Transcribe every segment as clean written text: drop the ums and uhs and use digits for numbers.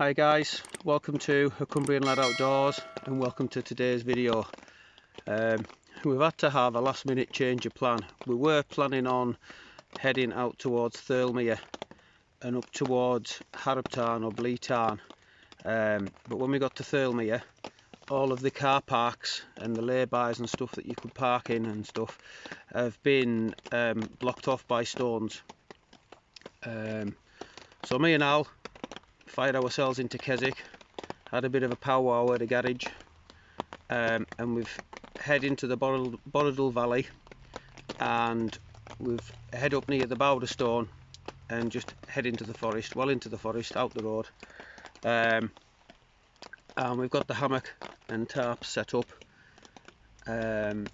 Hi guys, welcome to A Cumbrian Lad Outdoors and welcome to today's video. We've had to have a last minute change of plan. We were planning on heading out towards Thirlmere and up towards Harrop tarn or tarn, but when we got to Thirlmere, all of the car parks and the lay-bys and stuff that you could park in and stuff have been blocked off by stones. So me and Al fired ourselves into Keswick, had a bit of a powwow at a garage, and we've head into the Borrowdale valley, and we've head up near the Borrowdale and just head into the forest, well into the forest, out the road, and we've got the hammock and tarp set up, and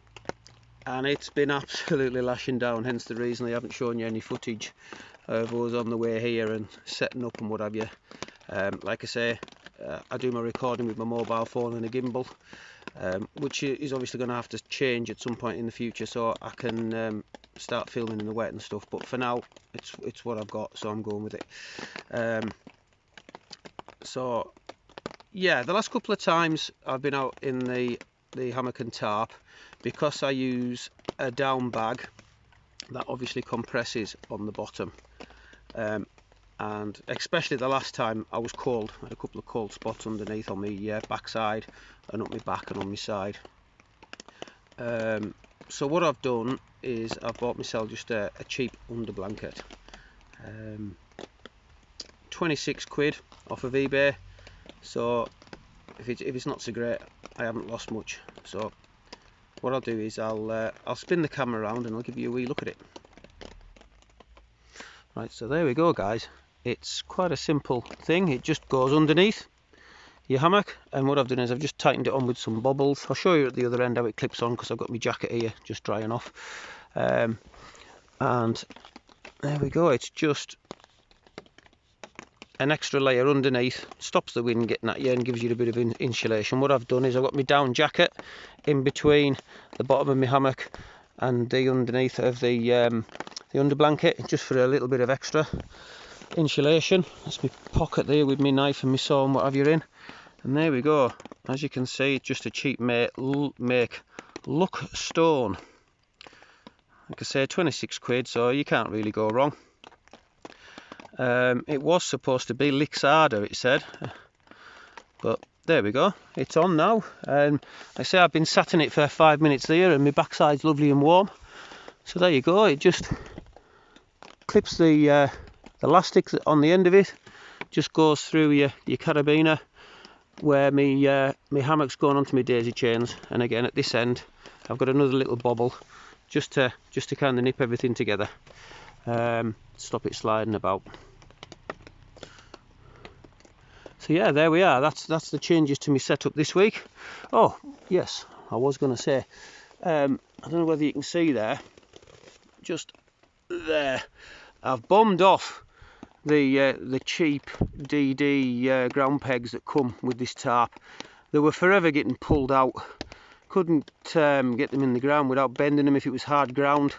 it's been absolutely lashing down, hence the reason I haven't shown you any footage of us on the way here and setting up and what have you. Like I say, I do my recording with my mobile phone and a gimbal, which is obviously going to have to change at some point in the future, so I can start filming in the wet and stuff. But for now, it's what I've got, so I'm going with it. So yeah, the last couple of times I've been out in the hammock and tarp, because I use a down bag that obviously compresses on the bottom. And especially the last time I was cold, I had a couple of cold spots underneath on my backside and up my back and on my side. So what I've done is I've bought myself just a cheap underblanket, 26 quid off of eBay. So if it's not so great, I haven't lost much. So what I'll do is I'll spin the camera around and I'll give you a wee look at it. Right, so there we go guys. It's quite a simple thing. It just goes underneath your hammock, and what I've done is I've just tightened it on with some bobbles. I'll show you at the other end how it clips on, because I've got my jacket here just drying off. And there we go. It's just an extra layer underneath, stops the wind getting at you and gives you a bit of insulation. What I've done is I've got my down jacket in between the bottom of my hammock and the underneath of the underblanket, just for a little bit of extra insulation. That's my pocket there with my knife and my saw and what have you in, and there we go. As you can see, it's just a cheap make look stone. Like I say, 26 quid, so you can't really go wrong. It was supposed to be licks harder, it said, but there we go, it's on now. Like I say, I've been sat in it for 5 minutes there and my backside's lovely and warm. So there you go, it just clips the elastic on the end of it, just goes through your carabiner where my hammock's going onto my daisy chains, and again at this end I've got another little bobble just to kind of nip everything together, stop it sliding about. So yeah, there we are. That's the changes to my setup this week. Oh yes, I was going to say, I don't know whether you can see there, just there, I've bombed off the cheap DD ground pegs that come with this tarp. They were forever getting pulled out. Couldn't get them in the ground without bending them if it was hard ground.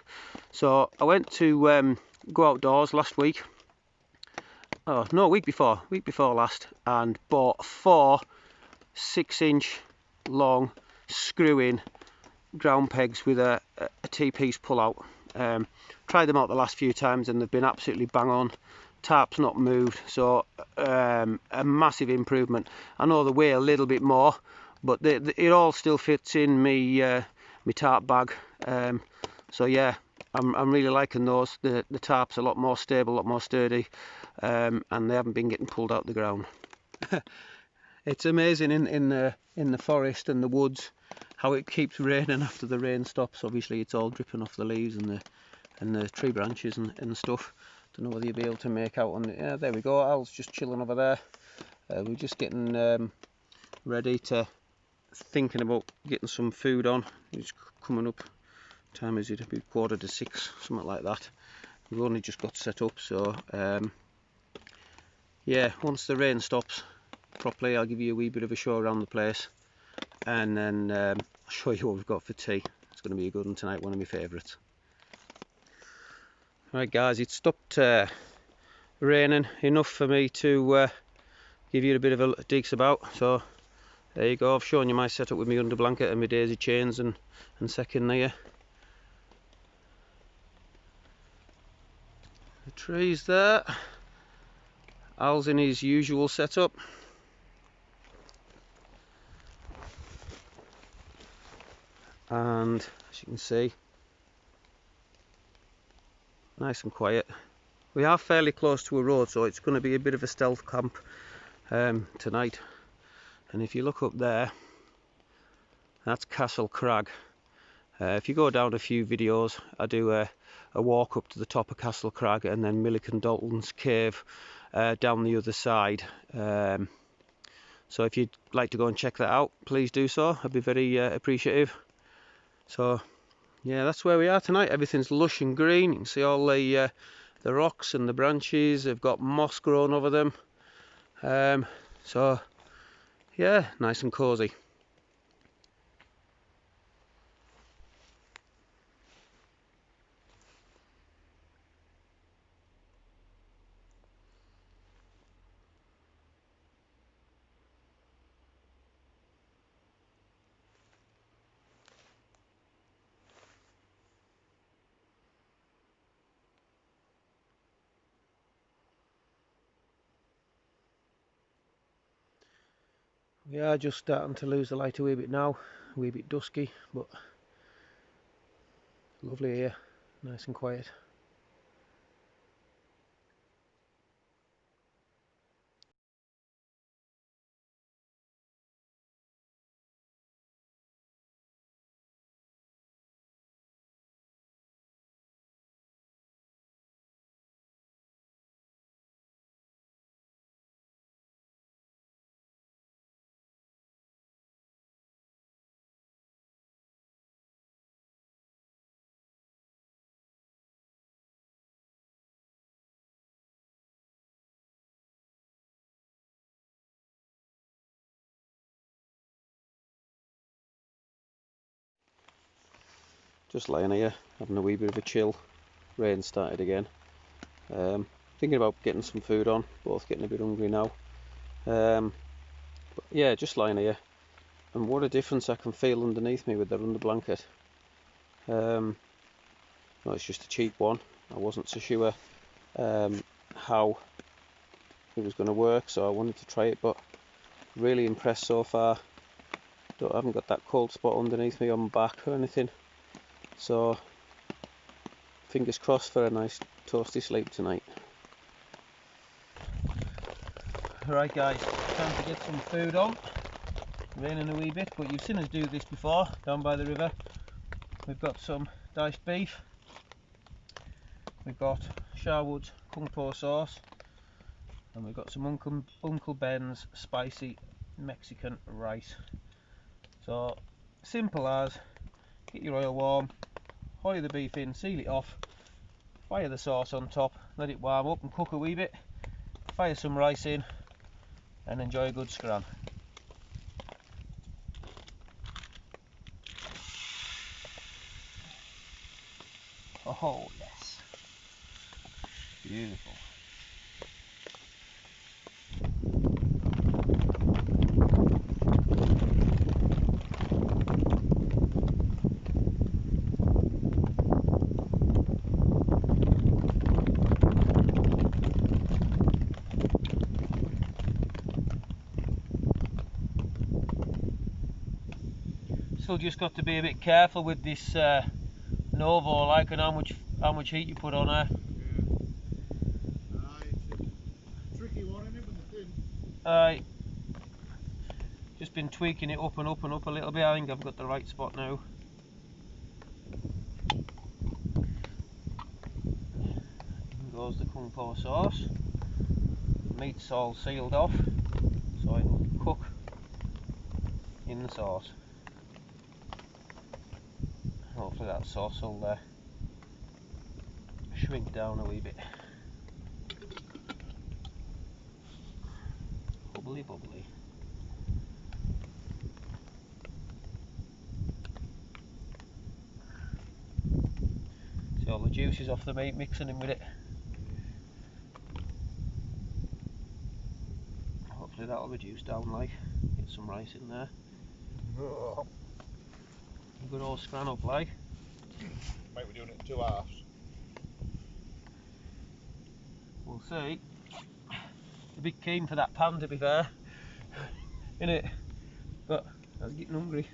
So I went to go outdoors last week. Oh no, week before last, and bought 4 6-inch long screw-in ground pegs with a T-piece pull-out. Tried them out the last few times and they've been absolutely bang on. Tarp's not moved, so a massive improvement. I know they weigh a little bit more, but it all still fits in me tarp bag. So yeah, I'm really liking those. The tarp's a lot more stable, a lot more sturdy, and they haven't been getting pulled out the ground. It's amazing in the forest and the woods how it keeps raining after the rain stops. Obviously it's all dripping off the leaves and the tree branches and stuff. Don't know whether you'll be able to make out on the, yeah, there we go. Al's just chilling over there. We're just getting ready to, thinking about getting some food on. It's coming up, what time is it? About 5:45, something like that. We've only just got set up, so yeah, once the rain stops properly, I'll give you a wee bit of a show around the place, and then I'll show you what we've got for tea. It's going to be a good one tonight, one of my favourites. Right guys, it stopped raining enough for me to give you a bit of a digs about. So there you go, I've shown you my setup with my underblanket and my daisy chains and second near. The trees there. Al's in his usual setup. And as you can see, nice and quiet. We are fairly close to a road, so it's going to be a bit of a stealth camp tonight. And if you look up there, that's Castle Crag. If you go down a few videos, I do a walk up to the top of Castle Crag and then Milliken Dalton's cave down the other side. So if you'd like to go and check that out, please do so. I'd be very appreciative. So yeah, that's where we are tonight. Everything's lush and green. You can see all the rocks and the branches have got moss grown over them. So yeah, nice and cosy. We are just starting to lose the light a wee bit now, a wee bit dusky, but lovely here, nice and quiet. Just lying here, having a wee bit of a chill. Rain started again. Thinking about getting some food on, both getting a bit hungry now. But yeah, just lying here. And what a difference I can feel underneath me with the underblanket. No, it's just a cheap one. I wasn't so sure how it was going to work, so I wanted to try it, but really impressed so far. I haven't got that cold spot underneath me on my back or anything. So fingers crossed for a nice toasty sleep tonight. Right guys, time to get some food on. Raining a wee bit, but you've seen us do this before down by the river. We've got some diced beef, we've got Sharwood's kung po sauce, and we've got some Uncle Ben's spicy Mexican rice. So simple as, get your oil warm, hoil the beef in, seal it off, fire the sauce on top, let it warm up and cook a wee bit, fire some rice in and enjoy a good scran. Oh yes, beautiful. Still just got to be a bit careful with this Novo, like, and how much heat you put on her. Yeah. It's a tricky one, isn't it, with the thin? Aye. Just been tweaking it up and up and up a little bit. I think I've got the right spot now. In goes the kung po sauce. The meat's all sealed off, so it'll cook in the sauce. Hopefully that sauce will shrink down a wee bit. Bubbly bubbly. See all the juices off the meat mixing in with it. hopefully that'll reduce down, like, get some rice in there. Oh. Good old scran up, like. Might be doing it in 2 halves. We'll see. A bit keen for that pan, to be fair. Innit? But I was getting hungry.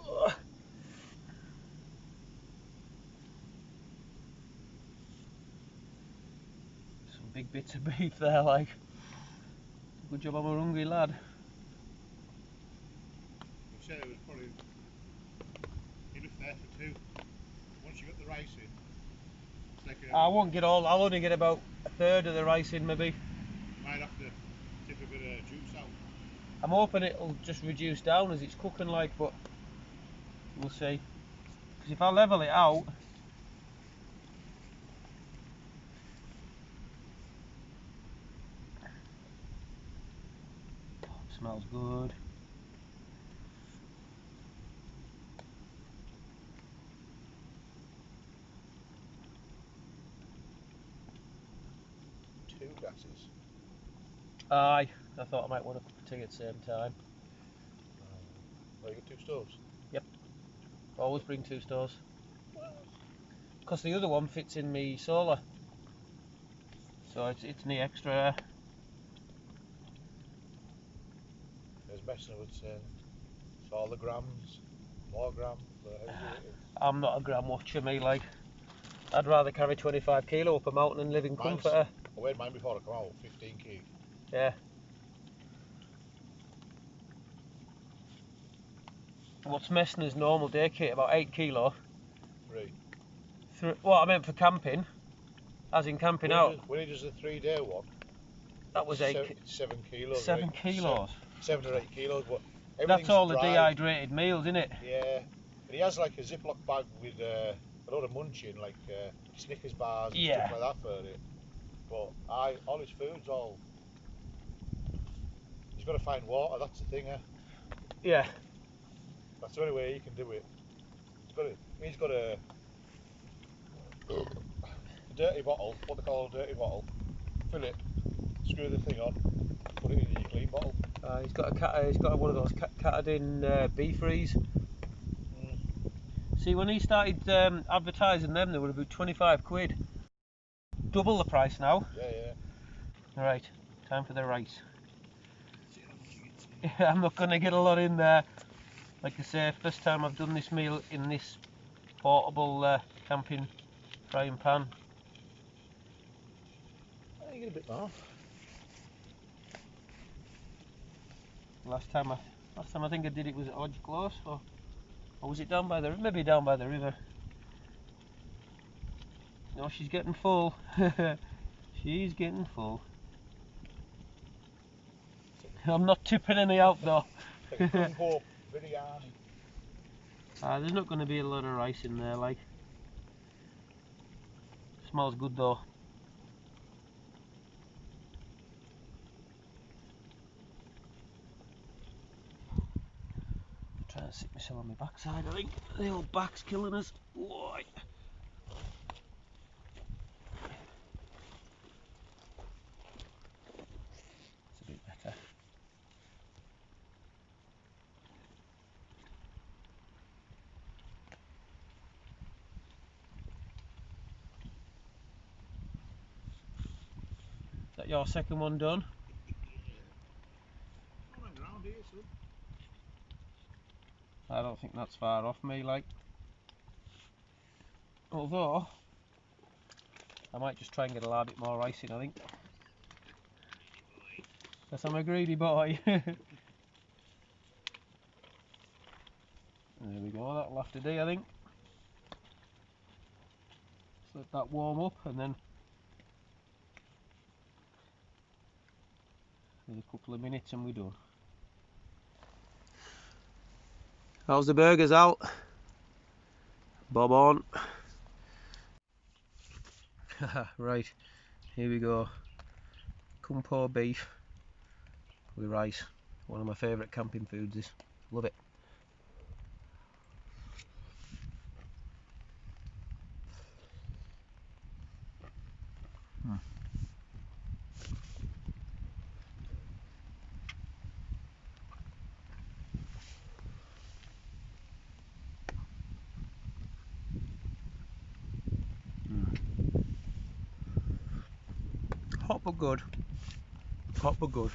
Ugh. Some big bits of beef there, like. Good job I'm a hungry lad. You said it was probably enough there for 2. Once you got the rice in, it's like I won't get all, I'll only get about a third of the rice in, maybe. might have to tip a bit of juice out. I'm hoping it'll just reduce down as it's cooking, like, but we'll see. Because if I level it out, smells good. Two gases. Aye, I thought I might want a cup of tea at the same time. Oh, you got 2 stoves? Always bring 2 stoves. Because the other one fits in me solar. So it's the extra. There's messing with it's all the grams, 4 grams, whatever it is. I'm not a gram watcher, me, like. I'd rather carry 25 kilo up a mountain and live in comfort. I weighed mine before I come out, 15 kg. Yeah. What's messing is normal day kit, about 8 kilo. 3. What I meant for camping, as in camping out. When he does the 3-day one, That was 7 kilos. 7 kilos. 7 or 8 kilos, but That's all the dried. dehydrated meals, isn't it? Yeah. And he has like a Ziploc bag with a lot of munching, like Snickers bars and stuff like that for it. But all his food's all. He's got to find water. That's the thing, Yeah. That's the only way he can do it. He's got a dirty bottle, what they call a dirty bottle. Fill it, screw the thing on, put it in your clean bottle. He's got one of those Catadin beef freeze. See, when he started advertising them, they were about 25 quid. Double the price now. Yeah. Right, time for the rice. I'm not going to get a lot in there. Like I say, first time I've done this meal in this portable camping frying pan. You get a bit more. Last time I think I did it was at Hodge Close, or was it down by the maybe down by the river? No, she's getting full. She's getting full. I'm not tipping any out though. Biryani. There's not going to be a lot of rice in there, like. Smells good though. Trying to sit myself on my backside, I think. The old back's killing us. Why? It's a bit better. Is that your second one done? I don't think that's far off me, like. Although, I might just try and get a little bit more rice in, I think. Because I'm a greedy boy. There we go, that'll have to do, I think. Just let that warm up and then in a couple of minutes and we're done. How's the burgers out? Bob on. Right, here we go. Kumpo beef with rice. One of my favourite camping foods is. Love it. but good. Hot but good.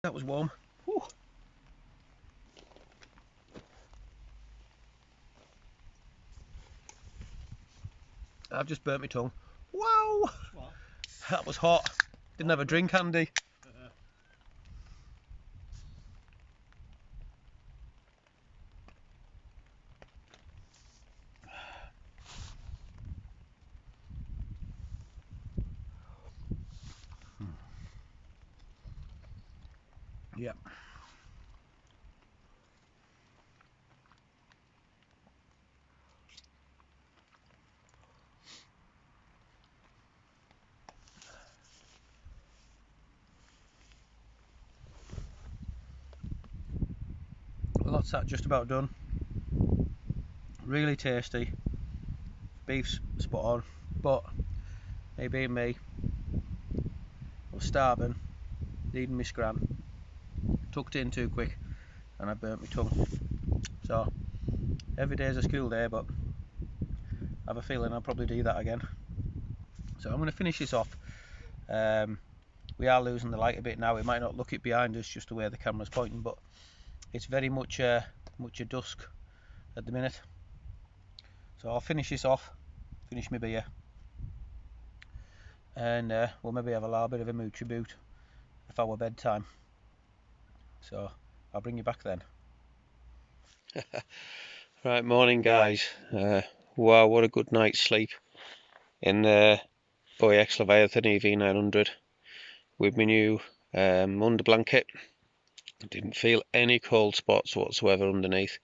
That was warm. Whew. I've just burnt my tongue. Wow! What? That was hot. Didn't have a drink handy. Yep. Well, that's that just about done. Really tasty. Beef's spot on, but me being me, I was starving, needing my scram, tucked in too quick, and I burnt my tongue. So every day is a school day, but I have a feeling I'll probably do that again. So I'm going to finish this off. We are losing the light a bit now. It might not look it behind us just the way the camera's pointing, but it's very much a dusk at the minute. So I'll finish this off, finish my beer, and we'll maybe have a little bit of a moochie boot for our bedtime. So I'll bring you back then. Right, morning guys. Wow, what a good night's sleep in the OEX Leviathan EV900 with my new underblanket. Didn't feel any cold spots whatsoever underneath.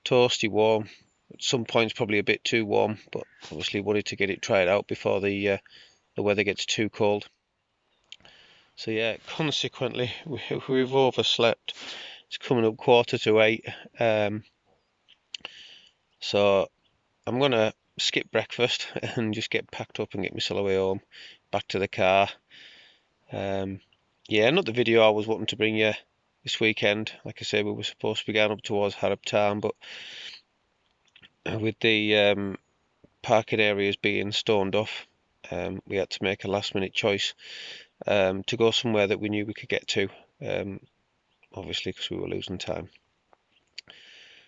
Toasty warm. At some points probably a bit too warm, but obviously wanted to get it tried out before the weather gets too cold. So yeah, consequently we've overslept. It's coming up 7:45. So I'm gonna skip breakfast and just get packed up and get myself away home, back to the car. Yeah, not the video I was wanting to bring you this weekend. Like I say, we were supposed to be going up towards Harrop tarn, but with the parking areas being stoned off, we had to make a last minute choice to go somewhere that we knew we could get to, obviously because we were losing time.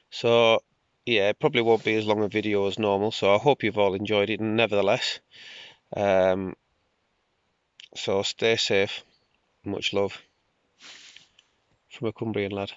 So yeah, it probably won't be as long a video as normal, so I hope you've all enjoyed it nevertheless. So stay safe, much love from a Cumbrian lad.